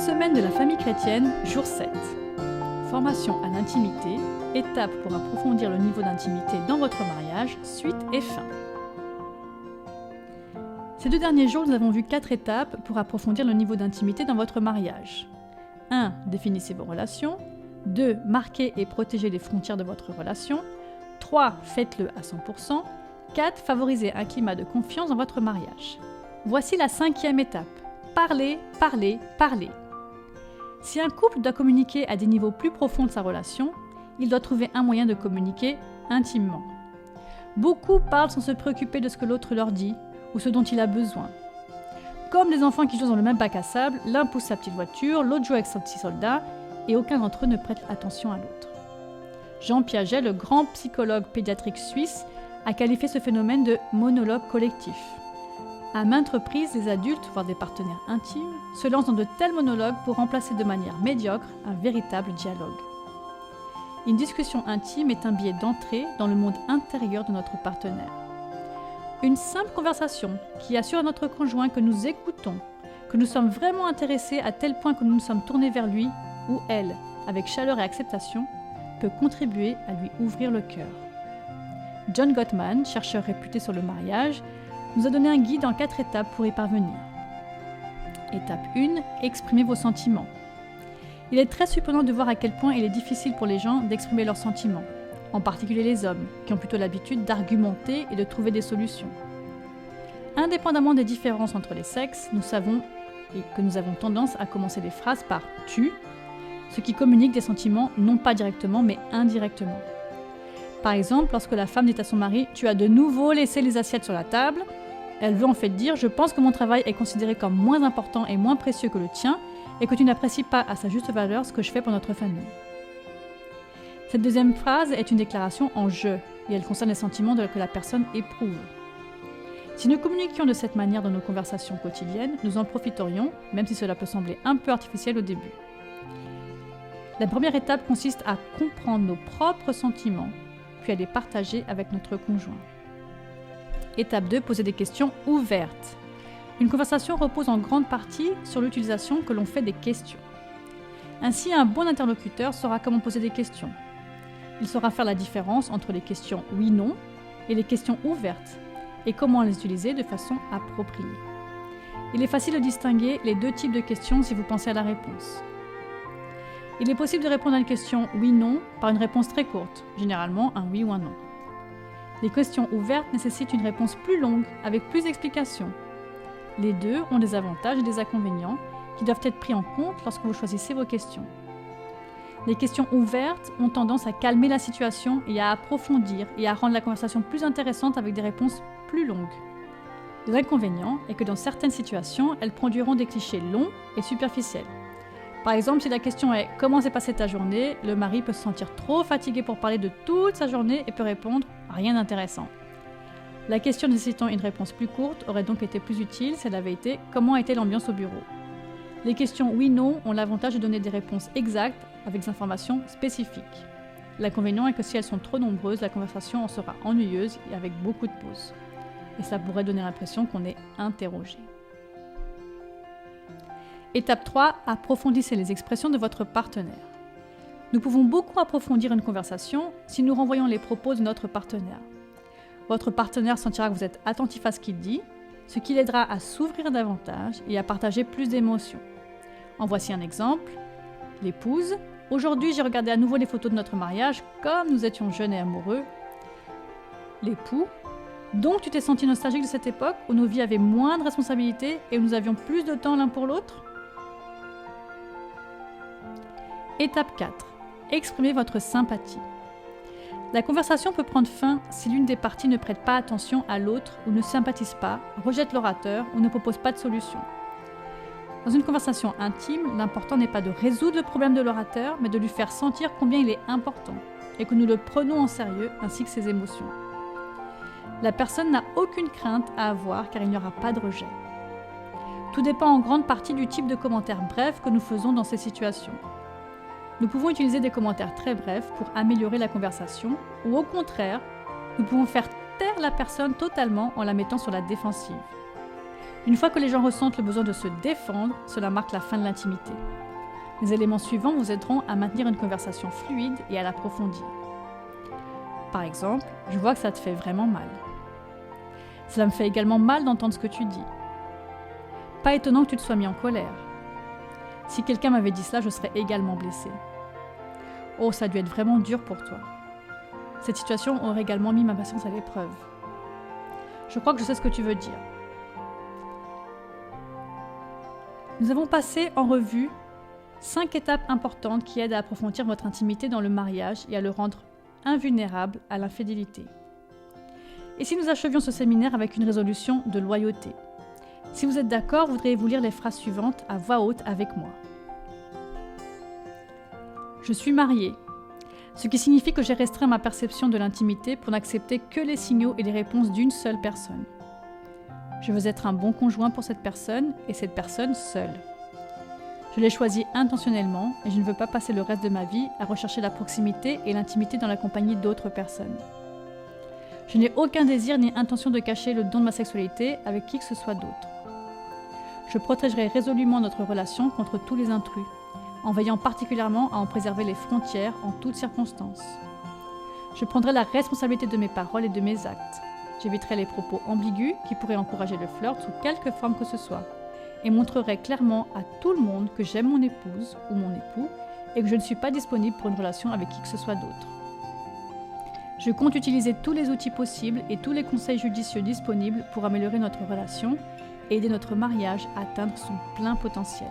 Semaine de la famille chrétienne, jour 7. Formation à l'intimité, étape pour approfondir le niveau d'intimité dans votre mariage, suite et fin. Ces 2 derniers jours, nous avons vu 4 étapes pour approfondir le niveau d'intimité dans votre mariage. 1. Définissez vos relations. 2. Marquez et protégez les frontières de votre relation. 3. Faites-le à 100%. 4. Favorisez un climat de confiance dans votre mariage. Voici la 5e étape. Parler, parler, parler. Si un couple doit communiquer à des niveaux plus profonds de sa relation, il doit trouver un moyen de communiquer intimement. Beaucoup parlent sans se préoccuper de ce que l'autre leur dit ou ce dont il a besoin. Comme les enfants qui jouent dans le même bac à sable, l'un pousse sa petite voiture, l'autre joue avec son petit soldat, et aucun d'entre eux ne prête attention à l'autre. Jean Piaget, le grand psychologue pédiatrique suisse, a qualifié ce phénomène de monologue collectif. À maintes reprises, les adultes, voire des partenaires intimes, se lancent dans de tels monologues pour remplacer de manière médiocre un véritable dialogue. Une discussion intime est un billet d'entrée dans le monde intérieur de notre partenaire. Une simple conversation qui assure à notre conjoint que nous écoutons, que nous sommes vraiment intéressés à tel point que nous nous sommes tournés vers lui ou elle, avec chaleur et acceptation, peut contribuer à lui ouvrir le cœur. John Gottman, chercheur réputé sur le mariage, nous a donné un guide en 4 étapes pour y parvenir. Étape 1, exprimez vos sentiments. Il est très surprenant de voir à quel point il est difficile pour les gens d'exprimer leurs sentiments, en particulier les hommes, qui ont plutôt l'habitude d'argumenter et de trouver des solutions. Indépendamment des différences entre les sexes, nous savons que nous avons tendance à commencer les phrases par « tu », ce qui communique des sentiments non pas directement mais indirectement. Par exemple, lorsque la femme dit à son mari « tu as de nouveau laissé les assiettes sur la table », elle veut en fait dire « je pense que mon travail est considéré comme moins important et moins précieux que le tien et que tu n'apprécies pas à sa juste valeur ce que je fais pour notre famille ». Cette deuxième phrase est une déclaration en « je » et elle concerne les sentiments que la personne éprouve. Si nous communiquions de cette manière dans nos conversations quotidiennes, nous en profiterions, même si cela peut sembler un peu artificiel au début. La première étape consiste à comprendre nos propres sentiments, puis à les partager avec notre conjoint. Étape 2, poser des questions ouvertes. Une conversation repose en grande partie sur l'utilisation que l'on fait des questions. Ainsi, un bon interlocuteur saura comment poser des questions. Il saura faire la différence entre les questions oui-non et les questions ouvertes, et comment les utiliser de façon appropriée. Il est facile de distinguer les 2 types de questions si vous pensez à la réponse. Il est possible de répondre à une question oui-non par une réponse très courte, généralement un oui ou un non. Les questions ouvertes nécessitent une réponse plus longue, avec plus d'explications. Les 2 ont des avantages et des inconvénients qui doivent être pris en compte lorsque vous choisissez vos questions. Les questions ouvertes ont tendance à calmer la situation et à approfondir et à rendre la conversation plus intéressante avec des réponses plus longues. L'inconvénient est que dans certaines situations, elles produiront des clichés longs et superficiels. Par exemple, si la question est « Comment s'est passée ta journée ?», le mari peut se sentir trop fatigué pour parler de toute sa journée et peut répondre « Rien d'intéressant ». La question nécessitant une réponse plus courte aurait donc été plus utile si elle avait été « Comment était l'ambiance au bureau ?». Les questions oui-non ont l'avantage de donner des réponses exactes avec des informations spécifiques. L'inconvénient est que si elles sont trop nombreuses, la conversation en sera ennuyeuse et avec beaucoup de pauses. Et cela pourrait donner l'impression qu'on est interrogé. Étape 3, approfondissez les expressions de votre partenaire. Nous pouvons beaucoup approfondir une conversation si nous renvoyons les propos de notre partenaire. Votre partenaire sentira que vous êtes attentif à ce qu'il dit, ce qui l'aidera à s'ouvrir davantage et à partager plus d'émotions. En voici un exemple. L'épouse: « Aujourd'hui, j'ai regardé à nouveau les photos de notre mariage comme nous étions jeunes et amoureux. » L'époux: « Donc tu t'es senti nostalgique de cette époque où nos vies avaient moins de responsabilités et où nous avions plus de temps l'un pour l'autre ?» Étape 4. Exprimez votre sympathie. La conversation peut prendre fin si l'une des parties ne prête pas attention à l'autre ou ne sympathise pas, rejette l'orateur ou ne propose pas de solution. Dans une conversation intime, l'important n'est pas de résoudre le problème de l'orateur, mais de lui faire sentir combien il est important et que nous le prenons en sérieux ainsi que ses émotions. La personne n'a aucune crainte à avoir car il n'y aura pas de rejet. Tout dépend en grande partie du type de commentaires brefs que nous faisons dans ces situations. Nous pouvons utiliser des commentaires très brefs pour améliorer la conversation ou au contraire, nous pouvons faire taire la personne totalement en la mettant sur la défensive. Une fois que les gens ressentent le besoin de se défendre, cela marque la fin de l'intimité. Les éléments suivants vous aideront à maintenir une conversation fluide et à l'approfondir. Par exemple, je vois que ça te fait vraiment mal. Cela me fait également mal d'entendre ce que tu dis. Pas étonnant que tu te sois mis en colère. Si quelqu'un m'avait dit cela, je serais également blessée. Oh, ça a dû être vraiment dur pour toi. Cette situation aurait également mis ma patience à l'épreuve. Je crois que je sais ce que tu veux dire. Nous avons passé en revue 5 étapes importantes qui aident à approfondir votre intimité dans le mariage et à le rendre invulnérable à l'infidélité. Et si nous achevions ce séminaire avec une résolution de loyauté? Si vous êtes d'accord, voudriez-vous lire les phrases suivantes à voix haute avec moi? Je suis mariée, ce qui signifie que j'ai restreint ma perception de l'intimité pour n'accepter que les signaux et les réponses d'une seule personne. Je veux être un bon conjoint pour cette personne et cette personne seule. Je l'ai choisi intentionnellement et je ne veux pas passer le reste de ma vie à rechercher la proximité et l'intimité dans la compagnie d'autres personnes. Je n'ai aucun désir ni intention de cacher le don de ma sexualité avec qui que ce soit d'autre. Je protégerai résolument notre relation contre tous les intrus, en veillant particulièrement à en préserver les frontières en toutes circonstances. Je prendrai la responsabilité de mes paroles et de mes actes. J'éviterai les propos ambigus qui pourraient encourager le flirt sous quelque forme que ce soit, et montrerai clairement à tout le monde que j'aime mon épouse ou mon époux et que je ne suis pas disponible pour une relation avec qui que ce soit d'autre. Je compte utiliser tous les outils possibles et tous les conseils judicieux disponibles pour améliorer notre relation et aider notre mariage à atteindre son plein potentiel.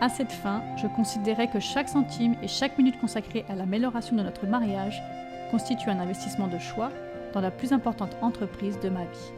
À cette fin, je considérais que chaque centime et chaque minute consacrée à l'amélioration de notre mariage constitue un investissement de choix dans la plus importante entreprise de ma vie.